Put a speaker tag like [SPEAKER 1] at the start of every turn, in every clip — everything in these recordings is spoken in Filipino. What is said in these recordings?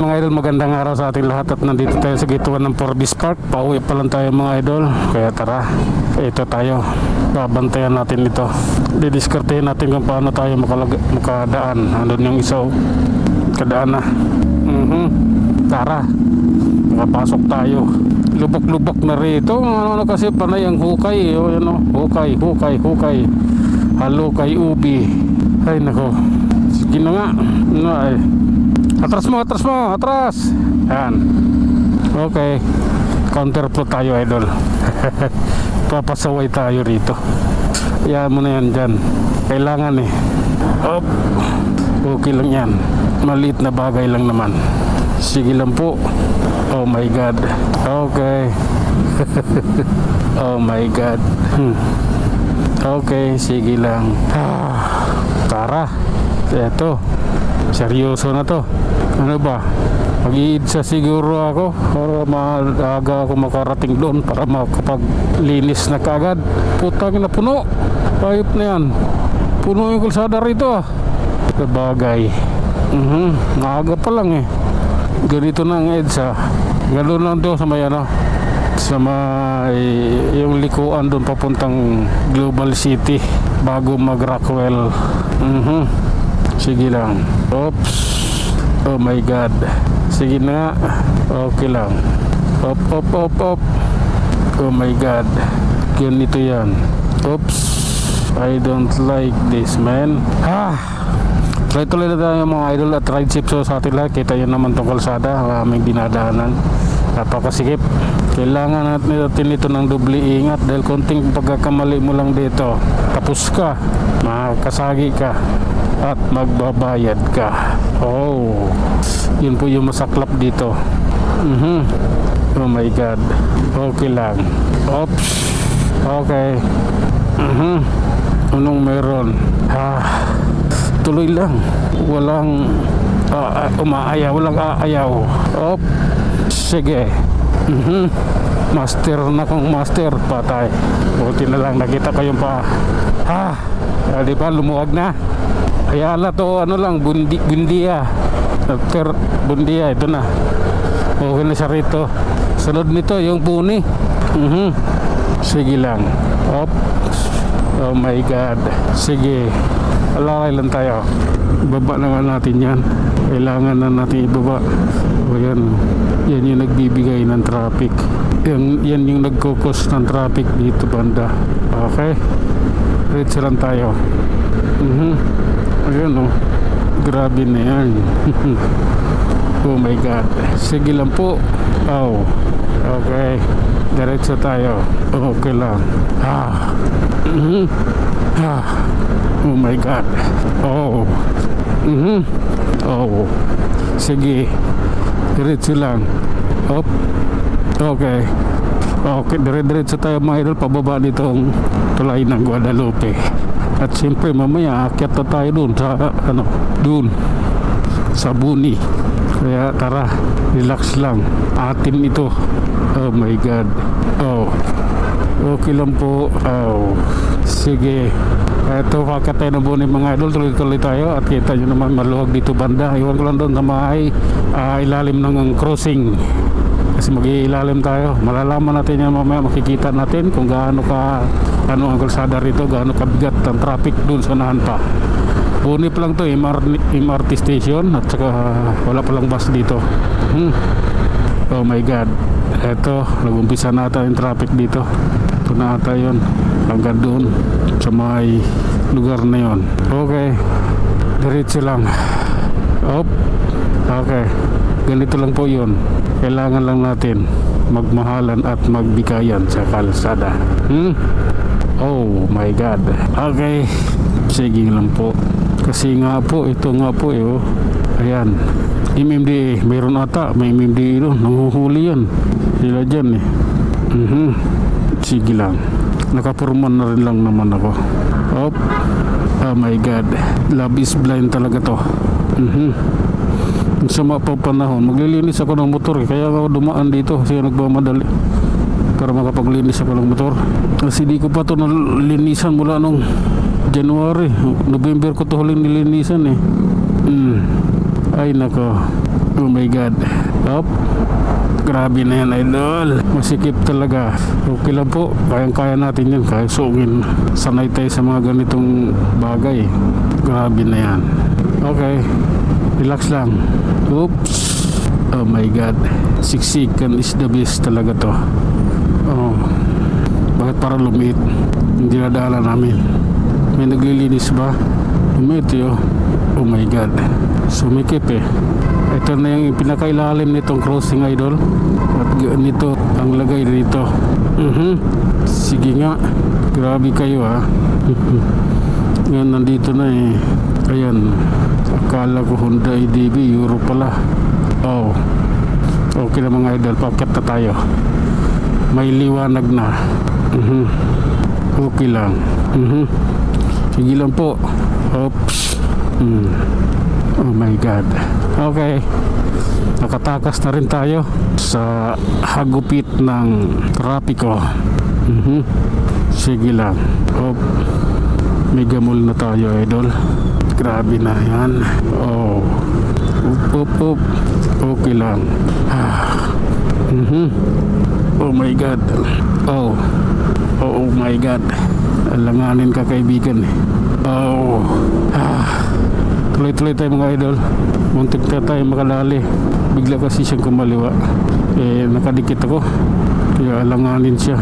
[SPEAKER 1] Mga idol, magandang araw sa ating lahat at nandito tayo sa gituan ng Forbes Park. Pauwi pa lang tayo mga idol, kaya tara, ito tayo, babantayan natin ito. Didiskartehin natin kung paano tayo makadaan. Andun yung isa, kadaan na. Tara, makapasok tayo. Lubok-lubok na rito. Ano kasi panay ang hukay, hukay. Halo kay ubi. Ay nako, sige na nga. Ay. Atras mo. Yan. Okay. Counterflow tayo, idol. Papasaway tayo rito. Yan mo na yan dyan. Kailangan eh. Op. Okay lang yan. Maliit na bagay lang naman. Sige lang po. Oh my God. Okay. Oh my God. Okay, sige lang. Tara. Eto. Seryoso na to. Ano ba? Mag-iidsa siguro ako para maaga ako makarating doon para makapaglinis na kaagad. Putang na puno. Ayop na yan. Puno yung kalsada rito ah. Sabagay. Maaga pa lang eh. Ganito na ang EDSA. Ganoon lang doon sa may ano, sa may yung likuan doon papuntang Global City bago mag Rockwell. Sige lang. Oops. Oh my God. Sige na. Okay lang. Op. Oh my God. Ganito yan. Oops. I don't like this, man. Tuloy na tayo mga idol at ride ship. So sa atin lahat, kita yun naman tong kalsada, aming dinadaanan. Napakasikip. Kailangan natin ito ng doble ingat dahil konting pagkakamali mo lang dito, tapos ka, makakasagi ka at magbabayad ka. Oh, yun po yung masaklap dito. Oh my God. Okay lang. Oops. Okay. Anong meron? Tuloy lang. Walang umaayaw. Walang aayaw. Op. Sige. Master na kong master. Patay. Buti na lang nakita ko yung pa. Di ba lumuwag na? Ayala to ano lang. Bundia. After Bundia. Ito na. Okay na siya rito. Sunod nito yung puni. Sige lang. Op. Oh my God. Sige. Alakay lang tayo. Ibaba na nga natin yan. Kailangan na natin ibaba. O yan. Yan yung nagbibigay ng traffic. Yan yung nagkukos ng traffic dito banda. Okay. Diretso lang tayo. Ayan o. Grabe na yan. Oh my God. Sige lang po. Oh. Okay. Diretso tayo. Okay lang. Oh my God. Oh. Oh. Sige. Diretso lang. Op. Okay. Okay, dire-diretso tayo mga idol pababa nitong tulay ng Guadalupe. At siyempre mamaya aakyat na tayo dun sa dun sa Buni. Kaya tara, relax lang. Atin ito. Oh my God. Oh. Okay lang po. Oh. Sige. Ito, kakat tayo ng Buni mga idol. Tuloy-tuloy tayo. At kita nyo naman maluwag dito banda. Iwan ko lang doon sa may ilalim ng crossing. Kasi mag-iilalim tayo. Malalaman natin yan mamaya. Makikita natin kung gaano ang kalsada rito. Gaano kabigat ang traffic doon sa unahan pa. Buni pa lang to, MRT station. At saka wala pa lang bus dito. Oh my God. Eto, nag-umpisa na ata yung traffic dito. Ito na ata yun. Hanggang doon sa may lugar na yun. Okay. Diretso lang. Op. Okay. Ganito lang po yun. Kailangan lang natin magmahalan at magbigayan sa kalsada. Oh my God. Okay. Sige lang po. Kasi nga po, ito nga po oh. Ayan. MMDA, mayroon ata. May MMDA doon. Nanguhuli yan. Sila dyan eh. Sige lang. Nakapurman na rin lang naman ako. Op. Oh my God. Love is blind talaga to. Sa mga panahon, maglilinis ako ng motor kaya ako dumaan dito kasi nagmamadali para makapaglinis ako ng motor. Kasi di ko pa ito nalinisan mula nung January. November ko ito huling nilinisan eh. Ay nako. Oh my God. Up. Grabe na yan, idol. Masikip talaga. Okay lang po. Kayang-kaya natin yan. Kaya sungin. Sanay tayo sa mga ganitong bagay. Grabe na yan. Okay. Relax lang. Oops. Oh my God. Siksikan is the best talaga to. Oh. Bakit para lumiit? Hindi nadala namin. May naglilinis ba? Lumiit yun. Oh my God. Sumikip eh. Ito na yung pinakailalim nitong crossing, idol. At ganito ang lagay dito. Sige nga. Grabe kayo ha. Yan, nandito na eh. Ayan. Akala ko Honda EDV, Euro pala. Oh. Okay na mga idol. Paket na tayo. May liwanag na. Okay lang. Sige lang po. Oops. Oh my God. Okay. Nakatakas na rin tayo sa hagupit ng trapiko. Sige lang. Oh. May gamol na tayo, idol. Grabe na yan. Oh. Up. Okay lang. Oh my God. Oh. Oh my God. Alanganin ka, kaibigan. Oh. Tuloy-tuloy tayo mga idol. Muntik na tayo makalali. Bigla kasi siyang kumaliwa. Eh, nakadikit ako. Kaya alanganin siya.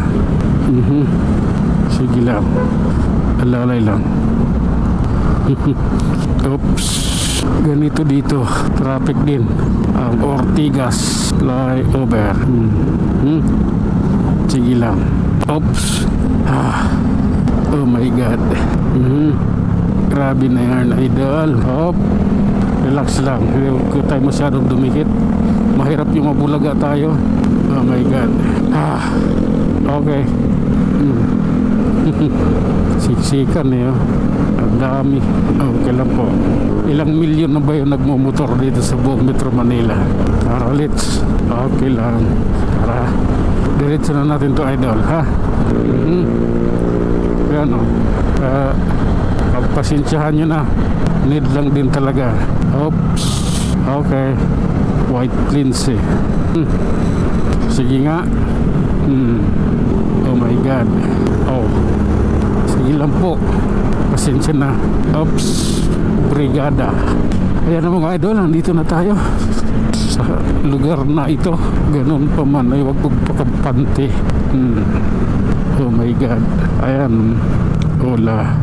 [SPEAKER 1] Sige lang. Alalay lang. Oops. Ganito dito. Traffic din. Ang Ortigas flyover. Sige lang. Oops. Oh my God. Grabe na yan, idol. Hop. Relax lang. Huwag tayo masyadong dumikit. Mahirap yung mabulaga tayo. Oh my God. Okay. Siksikan eh. Ang dami. Okay lang po. Ilang milyon na ba yung nagmumotor dito sa buong Metro Manila? Tara, let's. Okay lang. Tara. Diretso na natin to, idol. Ha? Yan o. Pagpasensyahan nyo na. Need lang din talaga. Oops. Okay. White cleanse eh. Sige nga. Oh my God. Oh. Sige lang po. Pasensya na. Oops. Brigada. Ayan na mga idol. Nandito na tayo sa lugar na ito. Ganun pa man ay wag magpakampante. Oh my God. Ayan. Hola.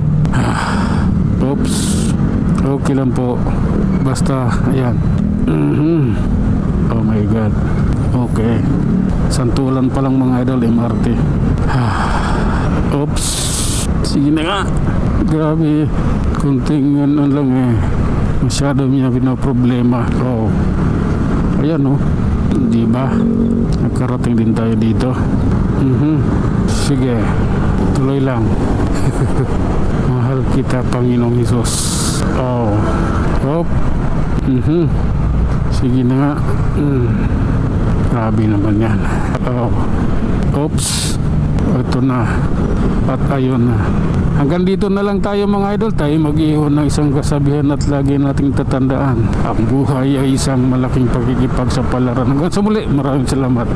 [SPEAKER 1] Oops. Okay lang po. Basta, ayan. Oh my God. Okay. Santulan pa lang mga idol, MRT. Oops. Sige na nga. Grabe. Kunting ano lang eh. Masyado niya pinaproblema. Oh. Ayan oh. Diba? Nakarating din tayo dito. Sige. Tuloy lang. Mahal kita, Panginoong Hesus. Oh. Hop. Sige na nga. Grabe naman yan. Oh. Oops. Ito na. At ayun na. Hanggang dito na lang tayo mga idol. Tayo mag-iwan ng isang kasabihan at lagi nating tatandaan. Ang buhay ay isang malaking pagkikipag sa palaran. Hanggang sa muli. Maraming salamat.